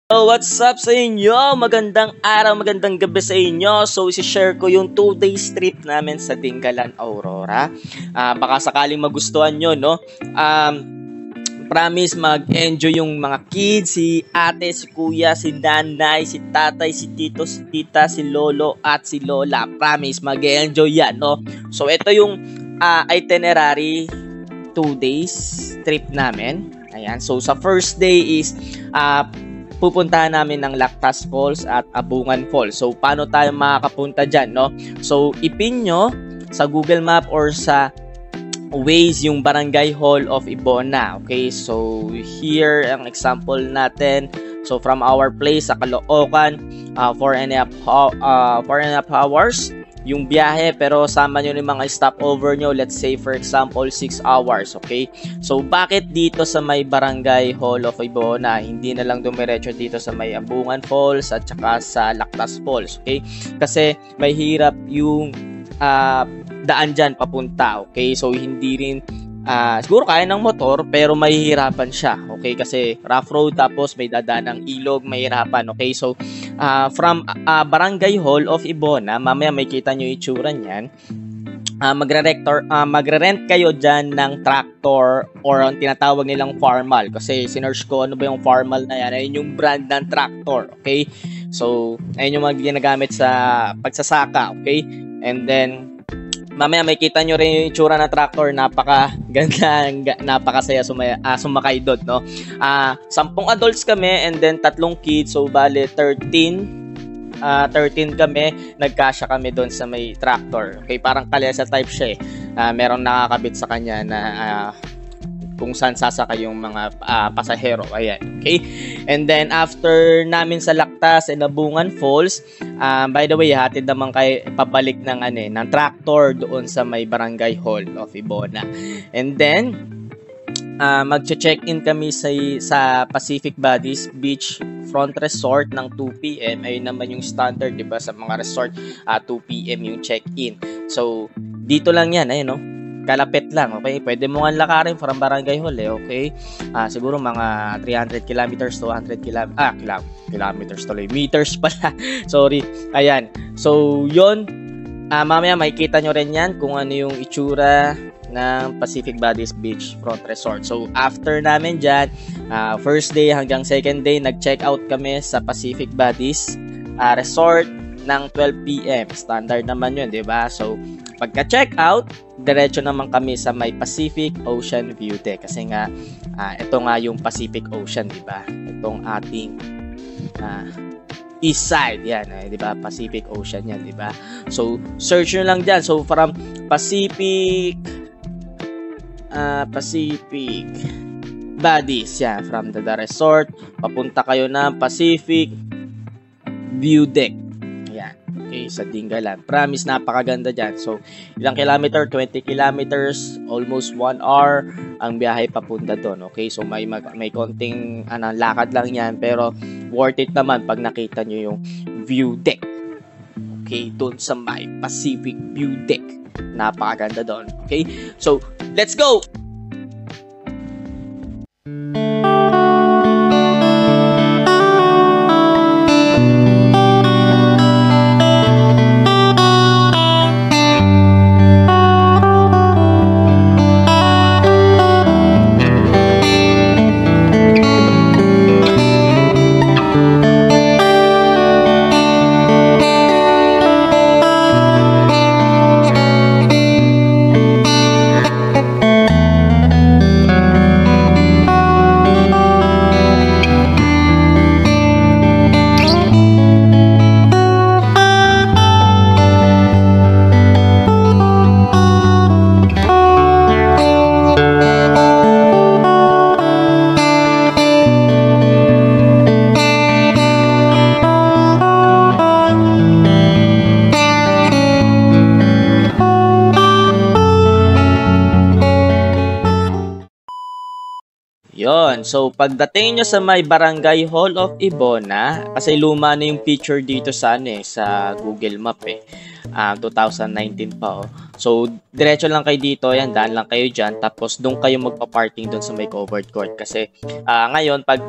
So, what's up sa inyo? Magandang araw, magandang gabi sa inyo. So, isi-share ko yung 2 days trip namin sa Dingalan, Aurora. Baka sakaling magustuhan nyo, no? Promise mag-enjoy yung mga kids, si ate, si kuya, si nanay, si tatay, si tito, si tita, si lolo, at si lola. Promise mag-enjoy yan, no? So, ito yung itinerary 2 days trip namin. Ayan. So, sa first day is pupuntahan namin ng Lactas Falls at Abungan Falls. So, paano tayo makakapunta dyan, no? So, ipin nyo sa Google Map or sa Waze yung Barangay Hall of Ibona. Okay, so here ang example natin. So, from our place sa Caloocan, 4.5 hours yung biyahe, pero sama nyo yung mga stopover nyo, let's say for example 6 hours, okay? So bakit dito sa may Barangay Hall of Ibona, hindi na lang dumiretso dito sa may Abungan Falls at saka sa Lactas Falls, okay? Kasi may hirap yung daan dyan papunta, okay? So hindi rin siguro kaya ng motor pero mahihirapan siya, okay? Kasi rough road tapos may dadaan ng ilog, mahirapan, okay? So from Barangay Hall of Ibona, mamaya may kita nyo yung itsura niyan. Magre-rent kayo dyan ng tractor or ang tinatawag nilang Farmal, kasi sinerge ko ano ba yung Farmal na yan, ayun yung brand ng tractor, okay? So ayun yung mga ginagamit sa pagsasaka, okay? And then mamaya may kita nyo rin yung itsura ng tractor, napakaganda, napakasaya sumakay doon, no? 10 adults kami and then 3 kids, so bale 13 kami, nagkasya kami doon sa may tractor. Okay, parang kalesa type siya merong nakakabit sa kanya na kung saan sasakay yung mga pasahero. Ayan, okay? And then, after namin sa Lactas and Abungan Falls, by the way, hatid naman kayo pabalik ng tractor doon sa may Barangay Hall of Ibona. And then, magche-check-in kami sa Pacific Buddies Beach Front Resort ng 2 p.m. Ayun naman yung standard, diba? Sa mga resort, 2 p.m. yung check-in. So, dito lang yan, ayun, no? Kalapit lang, okay? Pwede mo nga lakarin from Barangay Hall, okay? Siguro mga 300 kilometers to 100 kilometers tuloy. Meters pala. Sorry. Ayan. So, yon. Mamaya makikita nyo rin yan kung ano yung itsura ng Pacific Buddies Beach Front Resort. So, after namin dyan, first day hanggang second day, nag-check out kami sa Pacific Buddies Resort ng 12 p.m. Standard naman yun, di ba? So, pagka-check out, diretso naman kami sa may Pacific Ocean View Deck. Kasi nga, ito nga yung Pacific Ocean, di ba? Itong ating east side, yan, di ba? Pacific Ocean yan, di ba? So, search nyo lang dyan. So, from Pacific Buddies, yan, from the resort, papunta kayo ng Pacific View Deck. Okay, sa Dingalan. Promise, napakaganda dyan. So, ilang kilometer? 20 kilometers, almost 1 hour ang biyahe papunta doon. Okay, so may konting lakad lang yan, pero worth it naman pag nakita nyo yung view deck. Okay, doon sa may Pacific View Deck. Napakaganda doon. Okay, so let's go! Yon. So, pagdating nyo sa may Barangay Hall of Ibona, kasi luma na yung picture dito sa Google Map 2019 pa So, diretso lang kayo dito, yan, daan lang kayo dyan, tapos doon kayo magpa-parking doon sa may covered court. Kasi ngayon, pag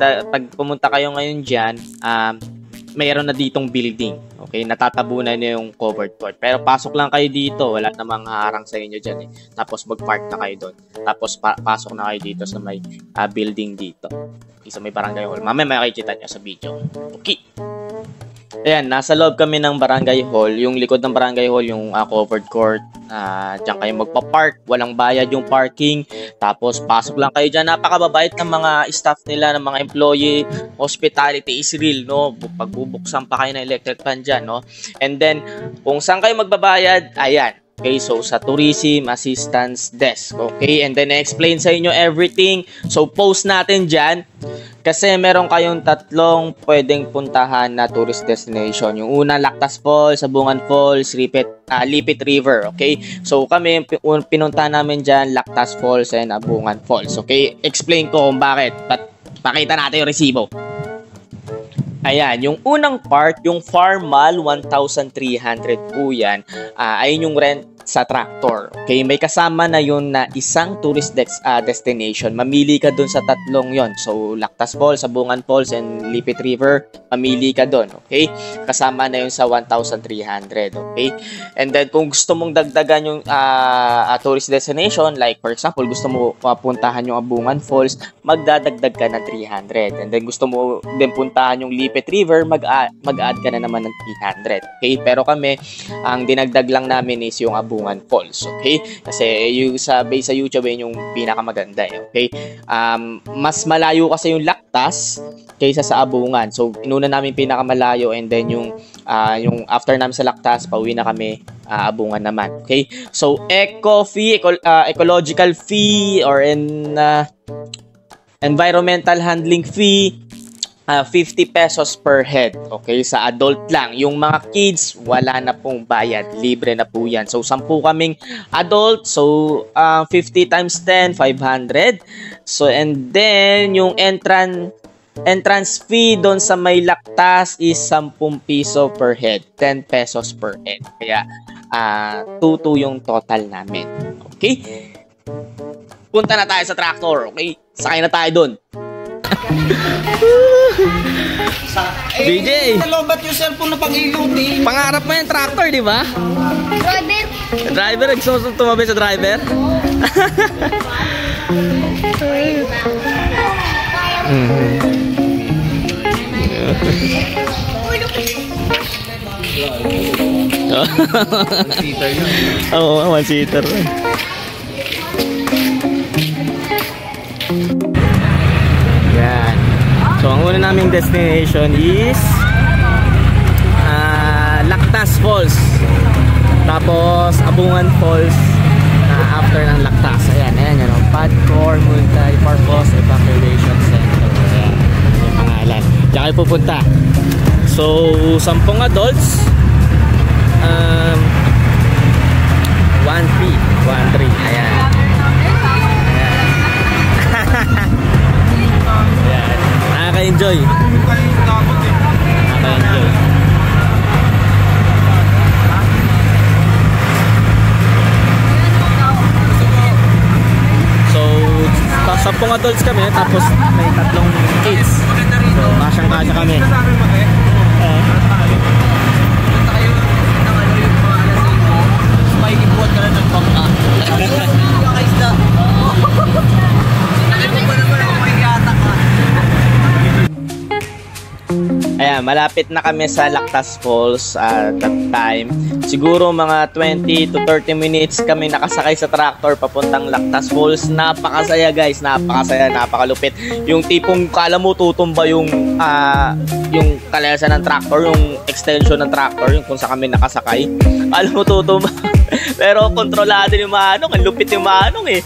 pumunta kayo ngayon dyan, mayroon na ditong building. Okay, natatabunan niyo yung covered court. Pero pasok lang kayo dito, wala namang harang sa inyo dyan eh. Tapos mag-park na kayo doon. Tapos pasok na kayo dito sa may building dito. Okay, sa may barangay hall. Mamaya makikita niyo sa video. Okay. Ayan, nasa loob kami ng barangay hall. Yung likod ng barangay hall, yung covered court. Diyan kayo magpa-park. Walang bayad yung parking. Tapos, pasok lang kayo dyan. Napakababait ng mga staff nila, ng mga employee. Hospitality is real, no? Pagbubuksan pa kayo ng electric fan dyan, no? And then, kung saan kayo magbabayad, ayan. Okay, so sa Tourism Assistance Desk. Okay, and then explain sa inyo everything. So, post natin dyan. Kasi meron kayong tatlong pwedeng puntahan na tourist destination. Yung una, Lactas Falls, Sabungan Falls, Lipit River. Okay, so kami, pinuntahan namin dyan, Lactas Falls and Abungan Falls. Okay, explain ko kung bakit. Pakita natin yung resibo. Ayan, yung unang part, yung Farm Mall, 1,300 po yan. Ayun yung rent sa tractor. Okay, may kasama na yun na isang tourist destination. Mamili ka dun sa tatlong yon. So, Lactas Falls, Sabungan Falls, and Lipit River, mamili ka dun. Okay, kasama na yun sa 1,300. Okay, and then kung gusto mong dagdagan yung tourist destination, like for example, gusto mo puntahan yung Abungan Falls, magdadagdag ka ng 300. And then gusto mo din puntahan yung Lipit River, mag-add ka na naman ng 300. Okay, pero kami, ang dinagdag lang namin is yung Abungan Falls. Okay, kasi yung sa YouTube yun yung pinakamaganda eh. Okay, mas malayo kasi yung Lactas kaysa sa Abungan. So inuna namin pinakamalayo, and then yung after namin sa Lactas, pauwi na kami Abungan naman. Okay, so ecological fee or environmental handling fee, 50 pesos per head. Okay, sa adult lang. Yung mga kids, wala na pong bayad. Libre na po yan. So, 10 kaming adult. So, 50 times 10, 500. So, and then, yung entrance fee doon sa may Lactas is 10 piso per head. 10 pesos per head. Kaya, 2 yung total namin. Okay? Punta na tayo sa tractor. Okay? Sakay na tayo doon. BJ! Nalobat yung cellphone na pang-iluti. Pangarap mo yung tractor, di ba? Driver! Driver? Gusto tumabi sa driver? One-seater yun. Oo, one-seater. Yan. So, ang una naming destination is Lactas Falls. Tapos, Abungan Falls after ng Lactas. Ayan yun. Padcor Multi-Purpose Evacuation Center. Ayan, yung pangalan. Diyan kayo pupunta. So, 10 adults. 1-3. Ayan. Nakaka-enjoy. Nakaka-enjoy. So, 10 adults kami, tapos may 3 kids. So, kasyang-kasya kami. May ibuhat ka na ng bangka. Kakaisda. Nakita mo naman ako may yata ka. Ayan, malapit na kami sa Lactas Falls at that time. Siguro mga 20 to 30 minutes kami nakasakay sa tractor papuntang Lactas Falls. Napakasaya guys, napakasaya, napakalupit. Yung tipong kala mo tutumba yung kalayasan ng tractor, yung extension ng tractor, yung kung saan kami nakasakay. Kala mo tutumba. Pero kontrolado yung manong, ang lupit yung manong eh.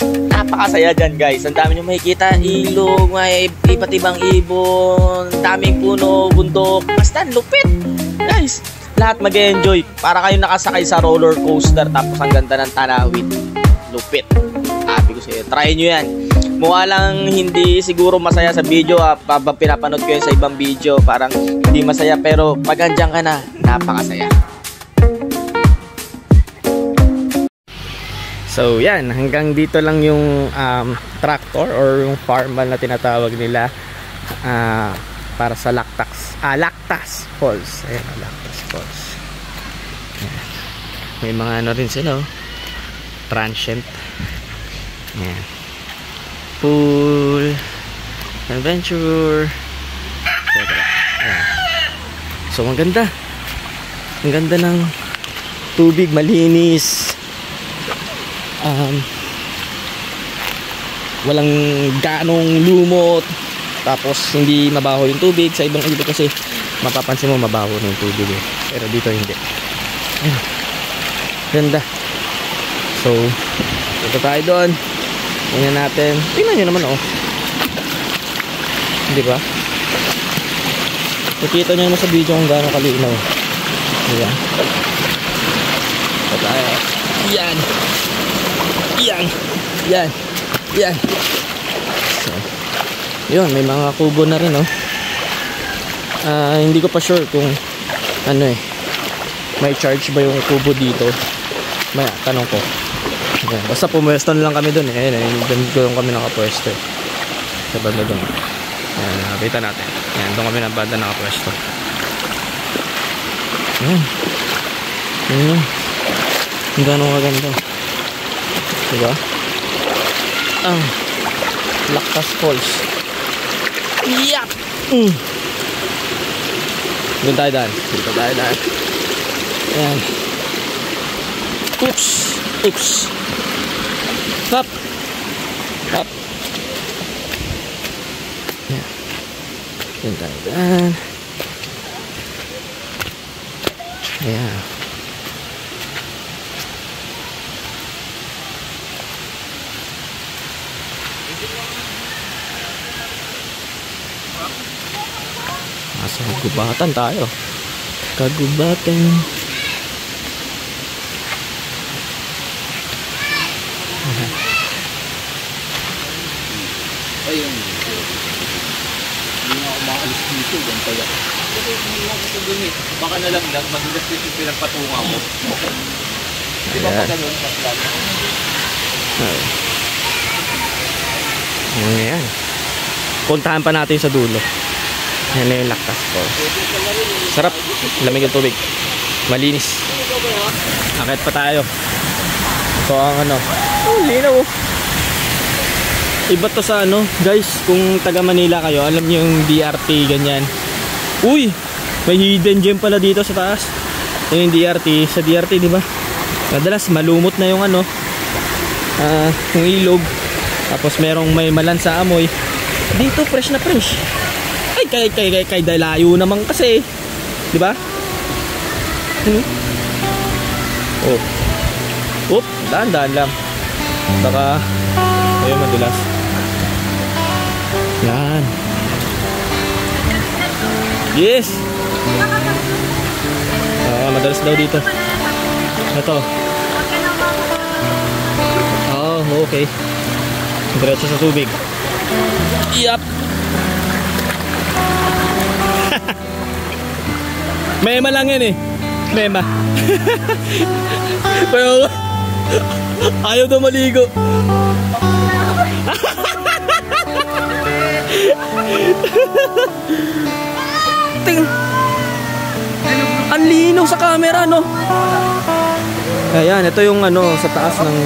Napakasaya dyan guys. Ang dami nyo makikita, ilog, may iba't ibang ibon, daming puno, bundok. Basta lupit guys. Lahat mag-enjoy. Para kayo nakasakay sa roller coaster, tapos ang ganda ng tanawin. Lupit. Sabi ko sa'yo, try nyo yan. Mukha lang hindi siguro masaya sa video, pinapanood ko yun sa ibang video, parang hindi masaya, pero pag andyan ka na, napakasaya. So yan, hanggang dito lang yung tractor or yung farmal na tinatawag nila para sa Lactas Falls. Ayan, Lactas Falls. Ayan. May mga ano rin sila, oh. Transient. Ayan. Pool adventure. Ayan. So ang ganda ng tubig, malinis, walang ganong lumot, tapos hindi mabaho yung tubig. Sa ibang ilog kasi mapapansin mo mabaho na yung tubig eh. Pero dito hindi. Ayan. Ganda. So punta tayo doon, tingnan natin. Tingnan nyo naman, oh, di ba? Nakita nyo naman sa video kung gaano kalinaw. Ayan. At yan. So, yun, may mga kubo na rin, oh. Hindi ko pa sure kung ano eh, may charge ba yung kubo dito. May tanong ko. Okay. Basta pumwesto na lang kami dun eh. Doon kami nakapwesto eh. Sa banda dun. Ayan, nakapita natin. Ayan, doon kami na banda nakapwesto. Ayan. Ayan. Ang gano'ng kaganda. Diba? Lactas Falls. Yap! Doon tayo daan. Dito tayo daan. Ayan. Oops. Hop. Ayan. Doon tayo daan. Ayan. Nasa kagubatan tayo. Kagubatan. Ayun. Hindi nga ako makaalis dito. Yan kaya. Baka na lang madulas dito yung pinagpatunga mo. Di ba pa ganun? Ayan. Puntahan pa natin sa dulo. Yan na yung Lactas Falls. Sarap. Lamig yung tubig. Malinis. Akit pa tayo. Ito ang ano. Oh, linaw. Iba to sa ano. Guys, kung taga Manila kayo, alam niyo yung DRT ganyan. Uy! May hidden gem pala dito sa taas. Yung DRT. Sa DRT, di ba? Madalas malumot na yung ano. Yung ilog. Tapos may malan sa amoy. Dito fresh na fresh. Ay kay dalayo naman kasi. Di ba? Oh. Oop, daan lang. Baka ayun madulas. Yan. Yes. Madalas daw dito. Ito. Oh, okay. Diretso sa tubig. Yap. Mema lang yan eh. Mema. Pero ayaw daw maligo. Ting. Ang linaw sa camera, no? Ayan, ito yung ano sa taas ng.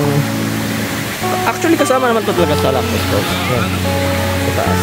Actually kasama naman to talaga sa Lactas Falls. Sa taas.